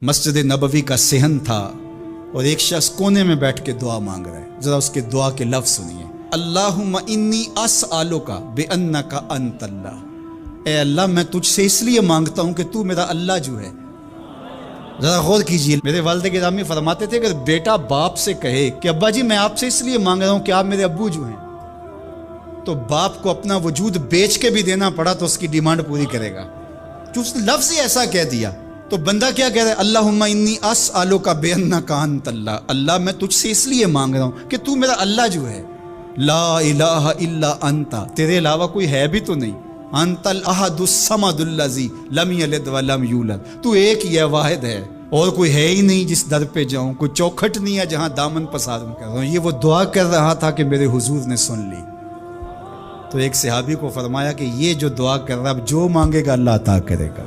مسجد نبوی کا صحن تھا اور ایک شخص کونے میں بیٹھ کے دعا مانگ رہا ہے. ذرا اس کے دعا کے لفظ سنیے. اللہم انی اسألک بانک انت اللہ. اے اللہ میں تجھ سے اس لیے مانگتا ہوں کہ تو میرا اللہ جو ہے. ذرا غور کیجیے. میرے والد گرامی فرماتے تھے کہ بیٹا باپ سے کہے کہ ابا جی میں آپ سے اس لیے مانگ رہا ہوں کہ آپ میرے ابو جو ہیں، تو باپ کو اپنا وجود بیچ کے بھی دینا پڑا تو اس کی ڈیمانڈ پوری کرے گا. جو اس نے لفظ ہی ایسا کہہ دیا تو بندہ کیا کہہ رہا ہے؟ اللہم انی اسألک بانک انت اللہ. اللہ میں تجھ سے اس لیے مانگ رہا ہوں کہ تو میرا اللہ جو ہے. لا الہ الا انت، تیرے علاوہ کوئی ہے بھی تو نہیں. انت الاحد الصمد الذی لم یلد ولم یولد. تو ایک ہی ہے، واحد ہے، اور کوئی ہے ہی نہیں جس در پہ جاؤں. کوئی چوکھٹ نہیں ہے جہاں دامن پساروں کر رہا ہوں. یہ وہ دعا کر رہا تھا کہ میرے حضور نے سن لی. تو ایک صحابی کو فرمایا کہ یہ جو دعا کر رہا ہے اب جو مانگے گا اللہ عطا کرے گا.